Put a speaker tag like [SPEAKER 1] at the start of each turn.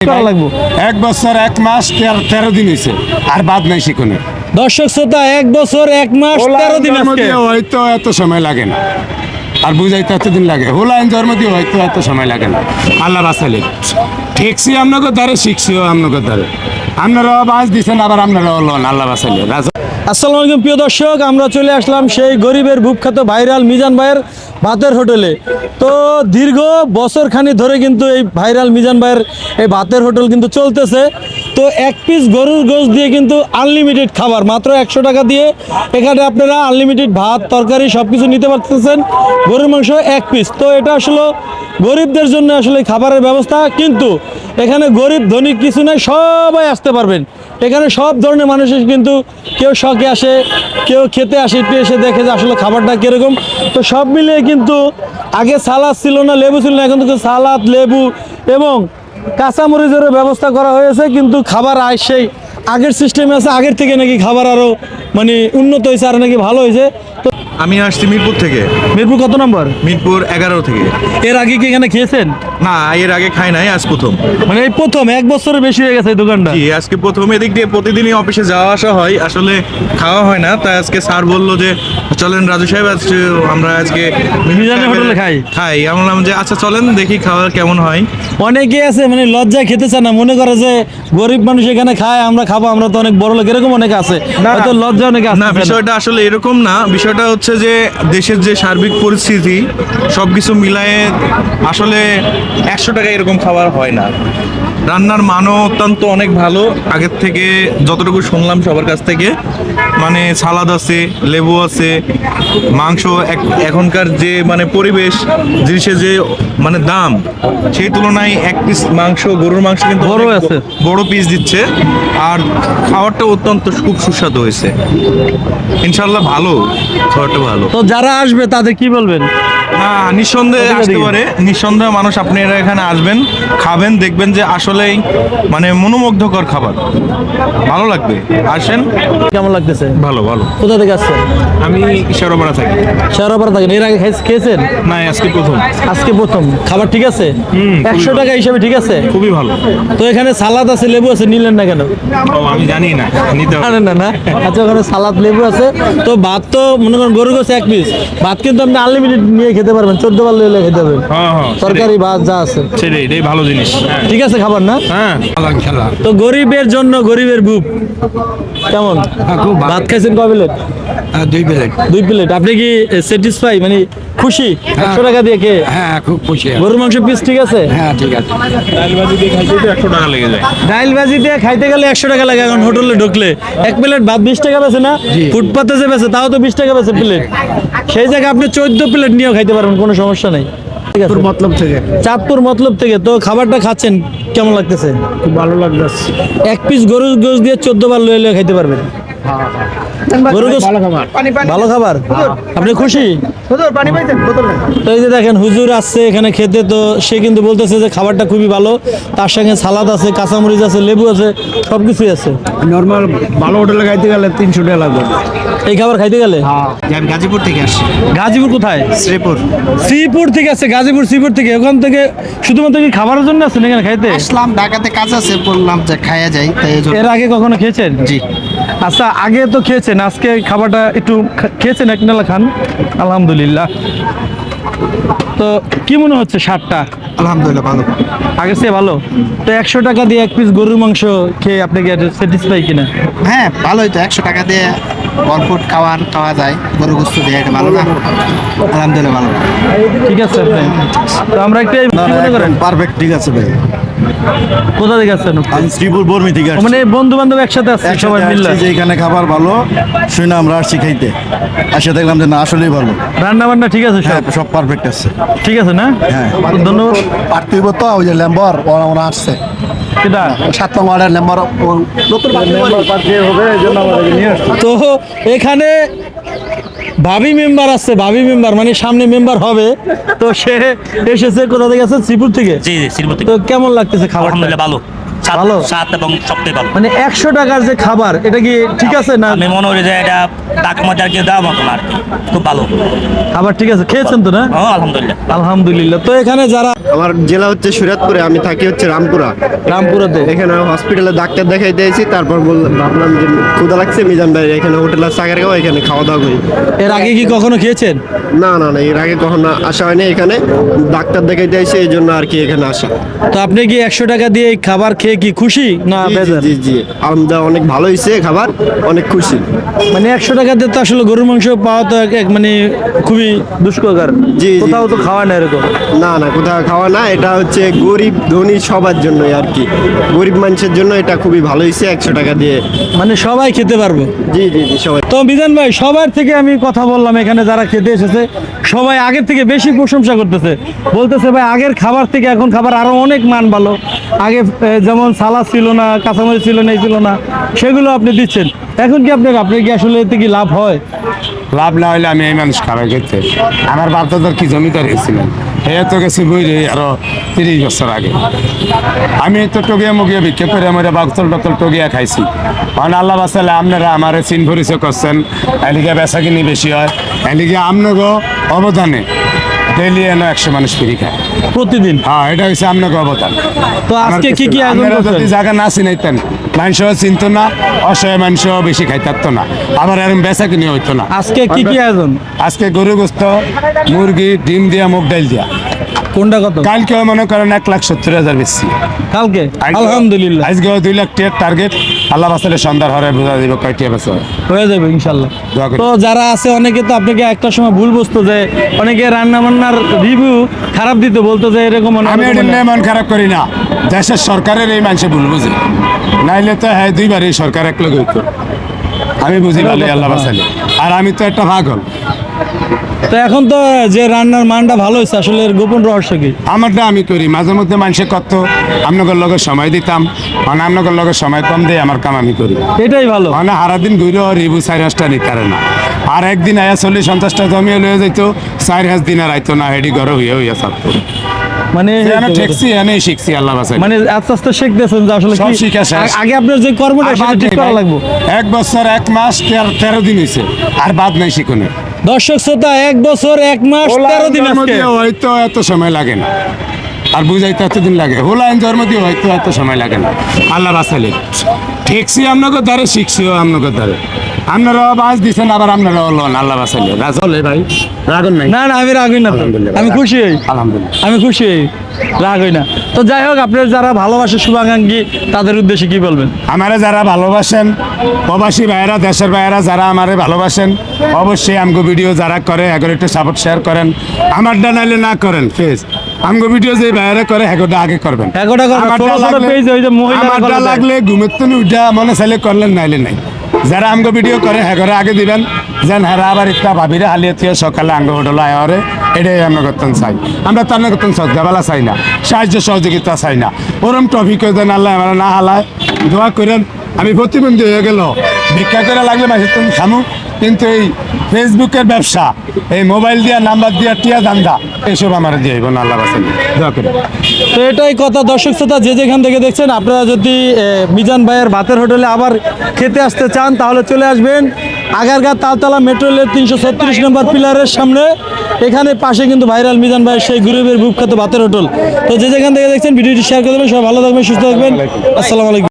[SPEAKER 1] এক বছর 1 মাস 13 দিন হয়েছে আর বাদ নাই সেখানে।
[SPEAKER 2] দর্শক শ্রোতা 1 বছর 1 মাস 13 দিন আজকে
[SPEAKER 1] হয়তো এত সময় লাগে না, আর বুঝাইতে এতদিন লাগে। হোলাইন জন্ম দিয়ে হয়তো এত সময় লাগে না। আল্লাহ বাঁচালে ঠেকছি আপনাকে দ্বারে, শিখছিও আপনাকে দ্বারে। আপনারাও বাঁচ দিচ্ছেন, আবার আপনারাও লন। আল্লাহ বাঁচালে।
[SPEAKER 2] আসসালামু আলাইকুম প্রিয় দর্শক, আমরা চলে আসলাম সেই গরিবের ভূপখ্যাত ভাইরাল মিজান ভাইয়ের ভাতের হোটেলে। তো দীর্ঘ বছরখানি ধরে কিন্তু এই ভাইরাল মিজান ভাইয়ের এই ভাতের হোটেল কিন্তু চলতেছে। তো 1 পিস গরুর গোশত দিয়ে কিন্তু আনলিমিটেড খাবার, মাত্র 100 টাকা দিয়ে এখানে আপনারা আনলিমিটেড ভাত তরকারি সব কিছু নিতে পারতেছেন। গরুর মাংস 1 পিস। তো এটা আসলে গরিবদের জন্য আসলে খাবারের ব্যবস্থা, কিন্তু এখানে গরিব ধনী কিছু নাই, সবাই আসতে পারবেন। এখানে সব ধরনের মানুষের কিন্তু কেউ শখে আসে, কেউ খেতে আসে, একটু এসে দেখে যে আসলে খাবারটা কীরকম। তো সব মিলিয়ে কিন্তু আগে সালাদ ছিল না, লেবু ছিল না, এখন তো সালাদ, লেবু এবং কাঁচামরিচেরও ব্যবস্থা করা হয়েছে। কিন্তু খাবার সেই আগের সিস্টেমে আছে, আগের থেকে নাকি খাবার আরও মানে উন্নত হয়েছে, আর নাকি ভালো হয়েছে। তো
[SPEAKER 3] আমি আসছি মিরপুর থেকে।
[SPEAKER 2] মিরপুর কত নম্বর?
[SPEAKER 3] মিরপুর 11 থেকে।
[SPEAKER 2] এর আগে কি এখানে খেয়েছেন?
[SPEAKER 3] না, এর আগে খাই নাই, আজ প্রথম।
[SPEAKER 2] মানে এই প্রথম 1 বছরের বেশি হয়ে গেছে এই দোকানটা?
[SPEAKER 3] জি, আজকে প্রথম। এদিক দিয়ে প্রতিদিনই অফিসে যাওয়া আসা হয়, আসলে খাওয়া হয় না। তাই আজকে স্যার বললো যে চলেন রাজু সাহেব, আজকে আমরা আজকে
[SPEAKER 2] মিজানের হোটেলে খাই।
[SPEAKER 3] আমি বললাম যে আচ্ছা চলেন দেখি খাওয়া কেমন হয়।
[SPEAKER 2] অনেকে আছে মানে লজ্জায় খেতে চায় না, মনে করে যে গরিব মানুষ এখানে খায়, আমরা খাবো, আমরা তো অনেক বড় লোক, এরকম অনেকে আছে। হয়তো লজ্জা অনেকে
[SPEAKER 3] না, বিষয়টা আসলে এরকম না। বিষয়টা হচ্ছে যে দেশের যে সার্বিক পরিস্থিতি সবকিছু মিলায়ে আসলে 100 টাকা এরকম খাবার হয় না। রান্নার মানও অত্যন্ত অনেক ভালো, আগের থেকে যতটুকু শুনলাম সবার কাছ থেকে। মানে সালাদ আছে, লেবু আছে, মাংস এখনকার যে মানে পরিবেশ, জিনিসের যে মানে দাম, সেই তুলনায় 1 পিস মাংস, গরুর মাংস কিন্তু
[SPEAKER 2] বড় আছে,
[SPEAKER 3] বড় পিস দিচ্ছে। আর খাবারটা অত্যন্ত খুব সুস্বাদু হয়েছে। ইনশাল্লাহ ভালো, খাবারটা ভালো।
[SPEAKER 2] তো যারা আসবে তাদের কি বলবেন?
[SPEAKER 3] না, নিঃসন্দেহে আসতে পারে, নিঃসন্দেহে মানুষ আপনারা এখানে আসবেন, খাবেন, দেখবেন যে আসলেই মানে মনোমুগ্ধকর খাবার, ভালো লাগবে। আসেন।
[SPEAKER 2] কেমন লাগতেছে?
[SPEAKER 3] ভালো ভালো।
[SPEAKER 2] কোথা থেকে আসছেন?
[SPEAKER 3] আমি শেরোপাড়া থাকি।
[SPEAKER 2] শেরোপাড়া থাকেন? এর আগে খেয়েছেন?
[SPEAKER 3] না, আজকে প্রথম।
[SPEAKER 2] আজকে প্রথম। খাবার ঠিক আছে? 100 টাকা হিসাবে ঠিক আছে?
[SPEAKER 3] খুবই ভালো।
[SPEAKER 2] তো এখানে সালাদ আছে, লেবু আছে, নিলেন না কেন?
[SPEAKER 3] আমি জানি না, নিতে হবে।
[SPEAKER 2] জানেন না না? আচ্ছা, ওখানে সালাদ, লেবু আছে। তো ভাত তো মনে করেন গরুর গোশত 1 পিস, ভাত কিন্তু আপনি আনলিমিটেড নিয়ে খেতে পারবেন, 14 বার লইলে খেতে পারবেন। তরকারি ভাত যা আছে
[SPEAKER 3] সেটাই, এটাই ভালো জিনিস।
[SPEAKER 2] ঠিক আছে খাবার না?
[SPEAKER 3] হ্যাঁ,
[SPEAKER 2] তো গরিবের জন্য গরিবের ভূপ কেমন? ভাত খাইছেন কয় প্লেট?
[SPEAKER 1] 2 প্লেট।
[SPEAKER 2] 2 প্লেট। আপনি কি স্যাটিসফাই, মানে খুশি 100 টাকা দিয়ে খেয়ে?
[SPEAKER 1] হ্যাঁ, খুব খুশি।
[SPEAKER 2] গরুর মাংস পিস ঠিক আছে?
[SPEAKER 1] হ্যাঁ, ঠিক আছে।
[SPEAKER 3] ডাল ভাজি দিয়ে খাইতে 100 টাকা লেগে যায়।
[SPEAKER 2] ডাইল ভাজি দিয়ে খাইতে গেলে 100 টাকা লাগে। এখন হোটেলে ঢুকলে 1 প্লেট ভাত 20 টাকা বেছে না? ফুটপাতে যে বেছে তাও তো 20 টাকা বেছে প্লেট। সেই জায়গায় আপনি 14 প্লেট নিয়েও খাইতে পারবেন, কোনো সমস্যা নেই।
[SPEAKER 1] মতলব থেকে।
[SPEAKER 2] চাঁদপুর মতলব থেকে। তো খাবারটা খাচ্ছেন কেমন লাগতেছে?
[SPEAKER 1] খুব ভালো লাগতেছে।
[SPEAKER 2] 1 পিস গরুর গোশত দিয়ে 14 বার লইলে খাইতে পারবেন। গরুর গোশত ভালো খাবার। আপনি খুশি? তো এই যে দেখেন হুজুর আসছে এখানে খেতে, তো সে কিন্তু বলতেছে যে খাবারটা খুবই ভালো। তার সঙ্গে সালাদ আছে, কাঁচামরিচ আছে, লেবু আছে, সব কিছুই আছে।
[SPEAKER 1] নর্মাল ভালো হোটেলে খাইতে গেলে 300 টাকা লাগবে
[SPEAKER 2] এই খাবার খাইতে গেলে।
[SPEAKER 1] আমি গাজীপুর থেকে আসছি।
[SPEAKER 2] গাজীপুর কোথায়?
[SPEAKER 1] শ্রীপুর।
[SPEAKER 2] শ্রীপুর থেকে আছে, গাজীপুর শ্রীপুর থেকে। ওখান থেকে শুধুমাত্র কি খাবারের জন্য আসছেন এখানে খাইতে?
[SPEAKER 4] আসলাম, ঢাকাতে কাজ আছে, বললাম যে খাইয়া যাই, তাই এই জন্য।
[SPEAKER 2] এর আগে কখনো খেয়েছেন?
[SPEAKER 4] জি।
[SPEAKER 2] আচ্ছা, আগে তো খেয়েছেন, আজকে খাবারটা একটু খেয়েছেন, এক নালা খান। আলহামদুলিল্লাহ। তো কি মনে হচ্ছে স্বাদটা?
[SPEAKER 4] আলহামদুলিল্লাহ ভালো।
[SPEAKER 2] আগের চেয়ে ভালো। তো 100 টাকা দিয়ে 1 পিস গরুর মাংস খেয়ে আপনি কি স্যাটিসফাই কিনা?
[SPEAKER 4] হ্যাঁ, ভালোই তো। 100 টাকা দিয়ে ভরপুর খাওয়া যায়, গরু গোস্ত দিয়ে, এটা ভালো না? আলহামদুলিল্লাহ ভালো।
[SPEAKER 2] ঠিক আছে আপনি। তো আমরা একটু কি মনে করেন?
[SPEAKER 1] পারফেক্ট, ঠিক আছে ভাই।
[SPEAKER 2] কোথা থেকে আসছেন?
[SPEAKER 1] আমি শ্রীপুর বর্মি থেকে আসছি।
[SPEAKER 2] মানে বন্ধু বান্ধব একসাথে আসছে সবাই মিলে?
[SPEAKER 1] যে এখানে খাবার ভালো শুনে আমরা আসছি খাইতে, আসে দেখলাম যে না আসলেই ভালো।
[SPEAKER 2] রান্না বান্না ঠিক আছে?
[SPEAKER 1] হ্যাঁ, সব পারফেক্ট আছে।
[SPEAKER 2] ঠিক আছে না?
[SPEAKER 1] হ্যাঁ,
[SPEAKER 2] তো ধন্যবাদ।
[SPEAKER 1] পার্থিব তো ওই যে লেম্বর ওরা আসছে,
[SPEAKER 2] কেটা
[SPEAKER 1] 7 নম্বরের লেম্বর নতুন পার্টি হবে, এই জন্য আমাদের নিয়ে আসছে।
[SPEAKER 2] তো এখানে ভাবি মেম্বার আছে, ভাবি মেম্বার মানে সামনে মেম্বার হবে। তো সে এসেছে কোথা থেকে? আছে শ্রীপুর থেকে।
[SPEAKER 5] জি জি, শ্রীপুর থেকে।
[SPEAKER 2] তো কেমন লাগতেছে খাবার?
[SPEAKER 5] আলহামদুলিল্লাহ ভালো।
[SPEAKER 2] ভালো?
[SPEAKER 5] স্বাদ এবং সবটাই ভালো।
[SPEAKER 2] মানে 100 টাকার যে খাবার এটা কি ঠিক আছে না?
[SPEAKER 5] আমি মনে করি যে এটা টাকা মধ্যে আর কি দেওয়ার মতো না আর কি। খুব ভালো।
[SPEAKER 2] খাবার ঠিক আছে, খেয়েছেন তো না?
[SPEAKER 5] হ্যাঁ আলহামদুলিল্লাহ।
[SPEAKER 2] আলহামদুলিল্লাহ। তো এখানে যারা
[SPEAKER 6] আমার জেলা হচ্ছে সুরাতপুরে, আমি থাকি হচ্ছে রামপুরা।
[SPEAKER 2] রামপুরাতে
[SPEAKER 6] এখানে হসপিটালে ডাক্তার দেখাইতে এসেছি, তারপর ভাবলাম যে ক্ষুধা লাগছে, মিজান ভাই এখানে হোটেল আছে আগারগাঁও, এখানে খাওয়া দাওয়া করি।
[SPEAKER 2] এর আগে কি কখনো খেয়েছেন?
[SPEAKER 6] না না না, এর আগে কখনো আসা হয়নি এখানে, ডাক্তার দেখাইতে এসে এই জন্য আর কি এখানে আসা।
[SPEAKER 2] তো আপনি কি 100 টাকা দিয়ে এই খাবার খেয়ে কি খুশি না
[SPEAKER 6] জি,
[SPEAKER 2] বেজার?
[SPEAKER 6] জি জি, আলহামদুলিল্লাহ অনেক ভালো হয়েছে খাবার, অনেক খুশি।
[SPEAKER 2] মানে 100 টাকা দিয়ে তো আসলে গরুর মাংস পাওয়া তো মানে খুবই দুষ্কর।
[SPEAKER 6] জি, জি,
[SPEAKER 2] কোথাও তো
[SPEAKER 6] জি।
[SPEAKER 2] খাওয়া না এরকম।
[SPEAKER 6] না না, কোথাও খাওয়া না, এটা হচ্ছে গরিব ধনী সবার জন্যই আর কি, গরিব মানুষের জন্য এটা খুবই ভালো হয়েছে 100 টাকা দিয়ে।
[SPEAKER 2] মানে সবাই খেতে পারবে।
[SPEAKER 6] জি জি জি, সবাই।
[SPEAKER 2] তো মিজান ভাই, সবার থেকে আমি কথা বললাম, এখানে যারা খেতে এসেছে সবাই আগের থেকে বেশি প্রশংসা করতেছে, বলতেছে ভাই আগের খাবার থেকে এখন খাবার আরো অনেক মান ভালো। আগে যেমন সালাদ ছিল না, কাঁচামরিচ ছিল না, এই ছিল না, সেগুলো আপনি দিচ্ছেন। এখন কি আপনার কি আসলে এতে কি লাভ হয়?
[SPEAKER 1] লাভ না হইলে আমি এই মানুষ খাবার খেতে, আমার বাপ দাদার কি জমিদার গেছিলেন, এ তো গেছি বইরে আরো 30 বছর আগে। আমি তো টগিয়া মুগিয়া ভিক্ষা করে আমার বাকতল টতল টগিয়া খাইছি। কারণ আল্লাহ বাসালে আপনারা আমার চিন পরিচয় করছেন, এদিকে বেচা কিনি বেশি হয়, এদিকে আপনাকে অবদানে ডেইলি এনে 100 মানুষ ফিরি খায়
[SPEAKER 2] প্রতিদিন।
[SPEAKER 1] হ্যাঁ, এটা হচ্ছে আপনাকে অবদান।
[SPEAKER 2] তো আজকে কি কি আয়োজন
[SPEAKER 1] আপনারা
[SPEAKER 2] করছেন?
[SPEAKER 1] যদি জায়গা না চিনাইতেন, মানুষও চিনতো না, অসহায় মানুষও বেশি খাইতারতো না, আবার এরকম বেচা কিনি হইতো না।
[SPEAKER 2] আজকে কি কি আয়োজন?
[SPEAKER 1] আজকে গরু গোস্ত, মুরগি, ডিম দিয়া, মুগ ডাল দিয়া।
[SPEAKER 2] কোনটা কত?
[SPEAKER 1] কালকে মনে করেন 1,70,000 বেশি।
[SPEAKER 2] কালকে আলহামদুলিল্লাহ
[SPEAKER 1] আজকে 2 লাখ টাকার টার্গেট। আল্লাহ বাসালে সন্ধ্যার হরে বোঝা দিব কয়টি বেচা হয়।
[SPEAKER 2] হয়ে যাবে ইনশাল্লাহ।
[SPEAKER 1] দোয়া করি।
[SPEAKER 2] তো যারা আছে অনেকে তো আপনাকে একটা সময় ভুল বুঝতো, যে অনেকে রান্না বান্নার রিভিউ খারাপ দিত, বলতো যে এরকম না,
[SPEAKER 1] আমি
[SPEAKER 2] ওরকম
[SPEAKER 1] এটা
[SPEAKER 2] না।
[SPEAKER 1] নিয়ে মন খারাপ করি না, দেশের সরকারের এই মানুষে ভুল বুঝে, নাইলে তো হ্যাঁ 2বার এই সরকার এক লগে হইতো। আমি বুঝি ভালো আল্লাহ বাসালে, আর আমি তো একটা পাগল।
[SPEAKER 2] তো এখন তো যে রান্নার মানটা ভালো হয়েছে, আসলে এর গোপন রহস্য কি?
[SPEAKER 1] আমারটা আমি করি, মাঝে মধ্যে মানুষে কত আপনাদের লগে সময় দিতাম, মানে আপনাদের লগে সময় কম দিয়ে আমার কাম আমি করি।
[SPEAKER 2] এটাই ভালো।
[SPEAKER 1] মানে সারাদিন ঘুরে রিবু 4-5টা নিতে না, আর একদিন আয়া 40-50টা জমিয়ে লয়ে যাইতো, 4-5 দিন আর আইতো না, হেডি ঘরে হইয়া থাকতো।
[SPEAKER 2] মানে
[SPEAKER 1] ঠেকছি এনে শিখছি আল্লাহ বাসায়।
[SPEAKER 2] মানে আস্তে আস্তে শিখতেছেন যে আসলে
[SPEAKER 1] সব
[SPEAKER 2] কি
[SPEAKER 1] শিখা শেষ।
[SPEAKER 2] আগে আপনার যে কর্মটা সেটা ঠিক করা লাগবে।
[SPEAKER 1] 1 বছর 1 মাস 13 দিন হয়েছে, আর বাদ নাই শিখনে।
[SPEAKER 2] দর্শক শ্রোতা, 1 বছর 1 মাস 13 দিন আজকে।
[SPEAKER 1] হয়তো এত সময় লাগে না, আর বুঝাইতে এতদিন লাগে। হোলাইন জন্ম দিয়ে হয়তো এত সময় লাগে না, আল্লাহ বাসালে। ঠেকছি আপনাকে দ্বারে, শিখছিও আপনাকে দ্বারে। আপনারা বাস দিচ্ছেন, আবার আপনারা হলেন আল্লাহ বাসালে। রাজলে ভাই রাগুন নাই।
[SPEAKER 2] না না, আমি রাগ হই না তো।
[SPEAKER 1] আলহামদুলিল্লাহ।
[SPEAKER 2] আমি খুশি হই,
[SPEAKER 1] আলহামদুলিল্লাহ।
[SPEAKER 2] আমি খুশি হই, রাগ হই না। তো যাই হোক, আপনার যারা ভালোবাসে শুভাকাঙ্ক্ষী, তাদের উদ্দেশ্যে কি বলবেন?
[SPEAKER 1] আমারে যারা ভালোবাসেন, প্রবাসী ভাইয়েরা, দেশের ভাইয়েরা যারা আমারে ভালোবাসেন, অবশ্যই আমগো ভিডিও যারা করে এগুলো একটু সাপোর্ট শেয়ার করেন। আমারটা নাইলে না করেন ফেস, আমগো ভিডিও যে ভাইয়েরা করে এগুলো আগে করবেন।
[SPEAKER 2] এগুলো করবেন।
[SPEAKER 1] আমারটা
[SPEAKER 2] ছোট ছোট
[SPEAKER 1] লাগলে-
[SPEAKER 2] page ওই যে মহিলারা
[SPEAKER 1] আমারটা
[SPEAKER 2] করে দেয়।
[SPEAKER 1] লাগলে ঘুমের তো উঠা মনে চাইলে করলেন, নাইলে নাই। যারা আমগো ভিডিও করে এগুলো আগে দিবেন, যেন হ্যাঁ আবার একটা ভাবিরে হালিয়ে থিয়ে সকালে আঙ্গ হোটেল আয়ারে, এটাই আমরা করতেন চাই। আমরা তার করতেন সজ্জাবেলা চাই না, সাহায্য সহযোগিতা চাই না। ওরম টপিক দেন আল্লাহ আমরা না হালায়, দোয়া করেন। আমি প্রতিবন্ধী হয়ে গেল, ভিক্ষা করে লাগলে মাসের তুমি খামু, কিন্তু এই ফেসবুকের ব্যবসা, এই মোবাইল দিয়া নাম্বার দিয়া টিয়া দান্দা, এইসব আমার দিয়ে না, আল্লাহ বাসেন। দোয়া করেন।
[SPEAKER 2] তো এটাই কথা। দর্শক শ্রোতা, যে যেখান থেকে দেখছেন, আপনারা যদি মিজান ভাইয়ের ভাতের হোটেলে আবার খেতে আসতে চান, তাহলে চলে আসবেন আগারগাঁ তালতলা মেট্রো রেলের 336 নম্বর পিলারের সামনে। এখানে পাশে কিন্তু ভাইরাল মিজান ভাইয়ের সেই গরিবের বিখ্যাত ভাতের হোটেল। তো যে যেখান থেকে দেখছেন, ভিডিওটি শেয়ার করে দেবেন। সবাই ভালো থাকবেন, সুস্থ থাকবেন। আসসালামু আলাইকুম।